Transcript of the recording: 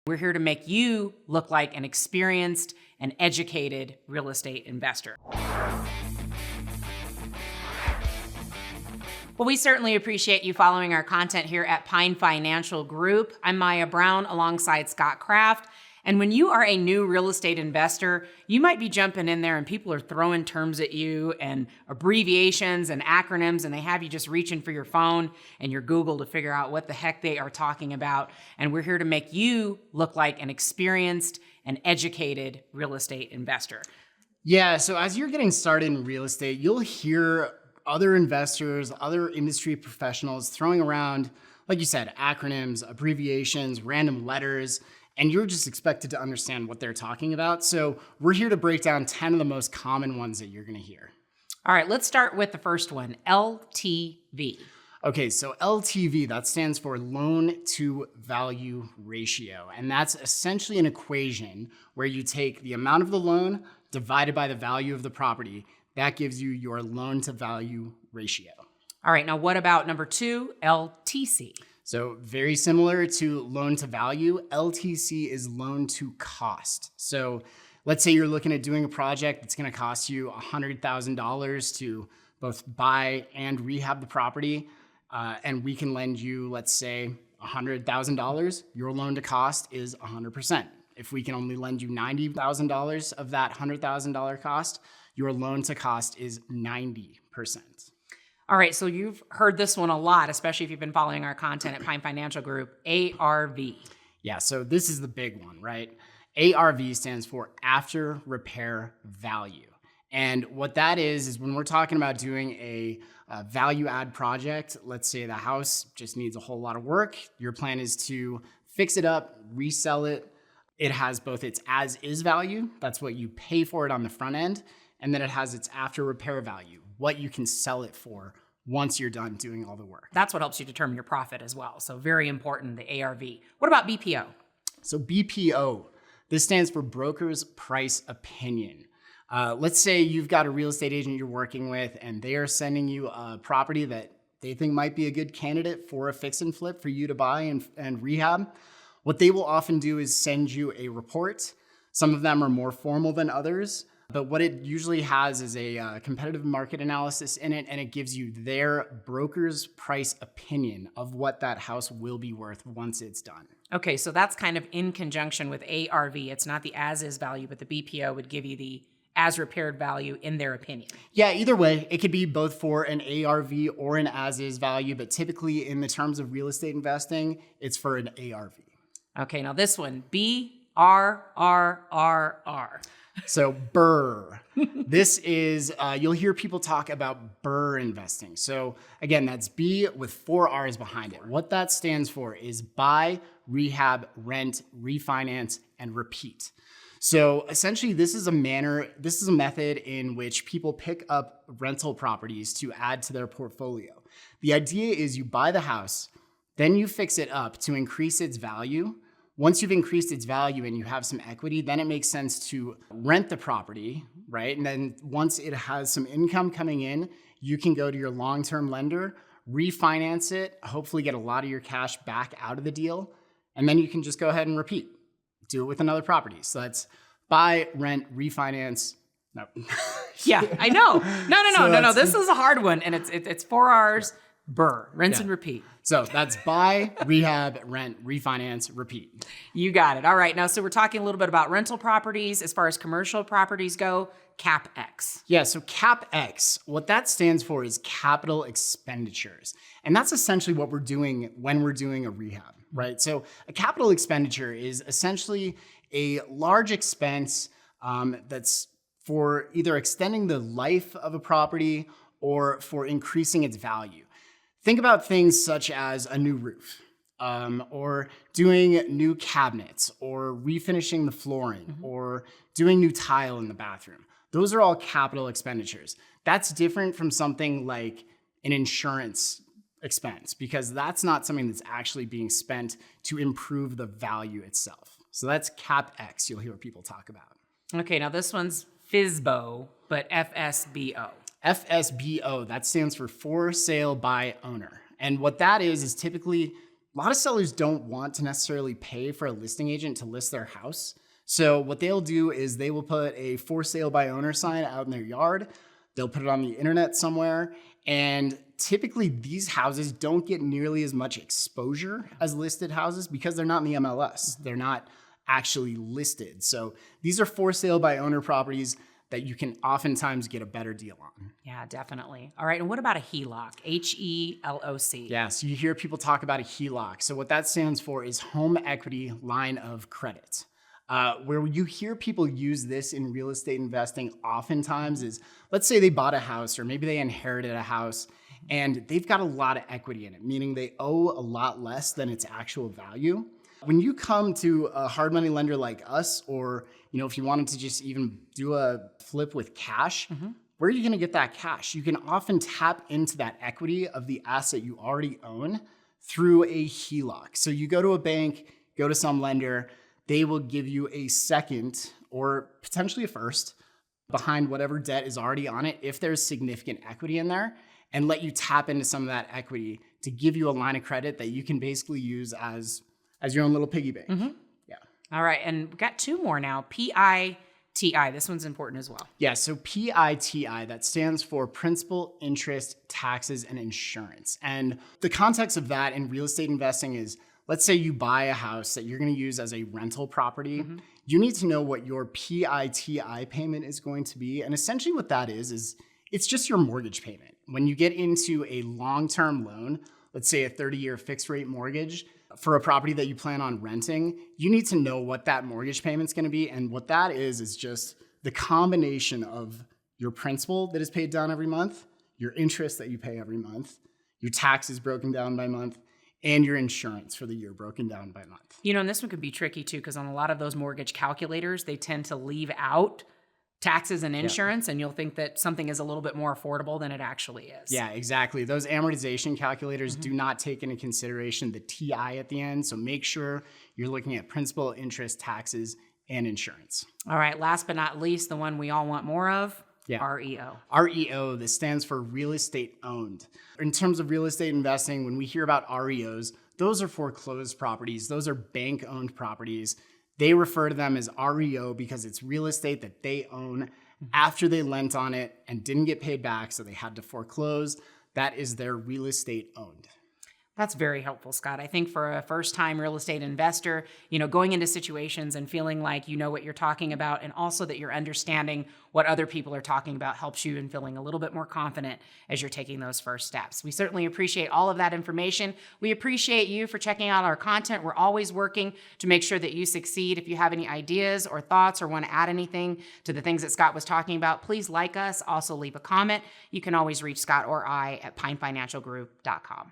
We're here to make you look like an experienced and educated real estate investor. Well, we certainly appreciate you following our content here at Pine Financial Group. I'm Maya Brown alongside Scott Kraft. And when you are a new real estate investor, you might be jumping in there and people are throwing terms at you and abbreviations and acronyms, and they have you just reaching for your phone and your Google to figure out what the heck they are talking about. And we're here to make you look like an experienced and educated real estate investor. Yeah, so as you're getting started in real estate, you'll hear other investors, other industry professionals throwing around, like you said, acronyms, abbreviations, random letters, and you're just expected to understand what they're talking about. So we're here to break down 10 of the most common ones that you're gonna hear. All right, let's start with the first one, LTV. Okay, so LTV, that stands for loan to value ratio. And that's essentially an equation where you take the amount of the loan divided by the value of the property. That gives you your loan to value ratio. All right, now what about number 2, LTC? So very similar to loan to value, LTC is loan to cost. So let's say you're looking at doing a project that's gonna cost you $100,000 to both buy and rehab the property, and we can lend you, let's say, $100,000, your loan to cost is 100%. If we can only lend you $90,000 of that $100,000 cost, your loan to cost is 90%. All right, so you've heard this one a lot, especially if you've been following our content at Pine Financial Group, ARV. Yeah, so this is the big one, right? ARV stands for after repair value. And what that is when we're talking about doing a value add project, let's say the house just needs a whole lot of work. Your plan is to fix it up, resell it. It has both its as is value, that's what you pay for it on the front end, and then it has its after repair value, what you can sell it for once you're done doing all the work. That's what helps you determine your profit as well. So very important, the ARV. What about BPO? So BPO, this stands for broker's price opinion. Let's say you've got a real estate agent you're working with and they are sending you a property that they think might be a good candidate for a fix and flip for you to buy and rehab. What they will often do is send you a report. Some of them are more formal than others. But what it usually has is a competitive market analysis in it, and it gives you their broker's price opinion of what that house will be worth once it's done. Okay, so that's kind of in conjunction with ARV. It's not the as-is value, but the BPO would give you the as-repaired value in their opinion. Yeah, either way, it could be both for an ARV or an as-is value, but typically in the terms of real estate investing, it's for an ARV. Okay, now this one, BRRRR. So BRRRR. This is, you'll hear people talk about BRRRR investing. So again, that's B with 4 R's behind it. What that stands for is buy, rehab, rent, refinance, and repeat. So essentially this is a method in which people pick up rental properties to add to their portfolio. The idea is you buy the house, then you fix it up to increase its value. Once you've increased its value and you have some equity, then it makes sense to rent the property, right? And then once it has some income coming in, you can go to your long-term lender, refinance it, hopefully get a lot of your cash back out of the deal, and then you can just go ahead and repeat. Do it with another property. So that's buy, rent, refinance. No. Yeah, I know. No. This is a hard one, and it's 4 R's. BRRRR, rinse and repeat. So that's buy, rehab, rent, refinance, repeat. You got it. All right. Now, so we're talking a little bit about rental properties. As far as commercial properties go, CapEx. Yeah, so CapEx, what that stands for is capital expenditures. And that's essentially what we're doing when we're doing a rehab, right? So a capital expenditure is essentially a large expense that's for either extending the life of a property or for increasing its value. Think about things such as a new roof, or doing new cabinets, or refinishing the flooring, or doing new tile in the bathroom. Those are all capital expenditures. That's different from something like an insurance expense, because that's not something that's actually being spent to improve the value itself. So that's CapEx, you'll hear people talk about. Okay, now this one's FSBO, but FSBO. FSBO, that stands for for sale by owner. And what that is typically lot of sellers don't want to necessarily pay for a listing agent to list their house. So what they'll do is they will put a for sale by owner sign out in their yard. They'll put it on the internet somewhere. And typically these houses don't get nearly as much exposure as listed houses because they're not in the MLS. They're not actually listed. So these are for sale by owner properties that you can oftentimes get a better deal on. Yeah, definitely. All right, and what about a HELOC? HELOC. Yeah, so you hear people talk about a HELOC. So what that stands for is home equity line of credit. Where you hear people use this in real estate investing oftentimes is, let's say they bought a house or maybe they inherited a house and they've got a lot of equity in it, meaning they owe a lot less than its actual value. When you come to a hard money lender like us, or if you wanted to just even do a flip with cash, where are you going to get that cash? You can often tap into that equity of the asset you already own through a HELOC. So you go to a bank, go to some lender, they will give you a second or potentially a first behind whatever debt is already on it if there's significant equity in there, and let you tap into some of that equity to give you a line of credit that you can basically use as your own little piggy bank. Yeah. All right, and we've got two more now. PITI, this one's important as well. Yeah, so PITI, that stands for principal, interest, taxes, and insurance. And the context of that in real estate investing is, let's say you buy a house that you're gonna use as a rental property. You need to know what your PITI payment is going to be. And essentially what that is it's just your mortgage payment. When you get into a long-term loan, let's say a 30-year fixed rate mortgage, for a property that you plan on renting, you need to know what that mortgage payment's gonna be. And what that is just the combination of your principal that is paid down every month, your interest that you pay every month, your taxes broken down by month, and your insurance for the year broken down by month. And this one could be tricky too, because on a lot of those mortgage calculators, they tend to leave out taxes and insurance, and you'll think that something is a little bit more affordable than it actually is. Yeah, exactly. Those amortization calculators do not take into consideration the TI at the end. So make sure you're looking at principal, interest, taxes, and insurance. All right, last but not least, the one we all want more of, Yeah. REO. REO, this stands for real estate owned. In terms of real estate investing, when we hear about REOs, those are foreclosed properties. Those are bank owned properties. They refer to them as REO because it's real estate that they own after they lent on it and didn't get paid back, so they had to foreclose. That is their real estate owned. That's very helpful, Scott. I think for a first-time real estate investor, going into situations and feeling like you know what you're talking about, and also that you're understanding what other people are talking about, helps you in feeling a little bit more confident as you're taking those first steps. We certainly appreciate all of that information. We appreciate you for checking out our content. We're always working to make sure that you succeed. If you have any ideas or thoughts or want to add anything to the things that Scott was talking about, please like us. Also leave a comment. You can always reach Scott or I at pinefinancialgroup.com.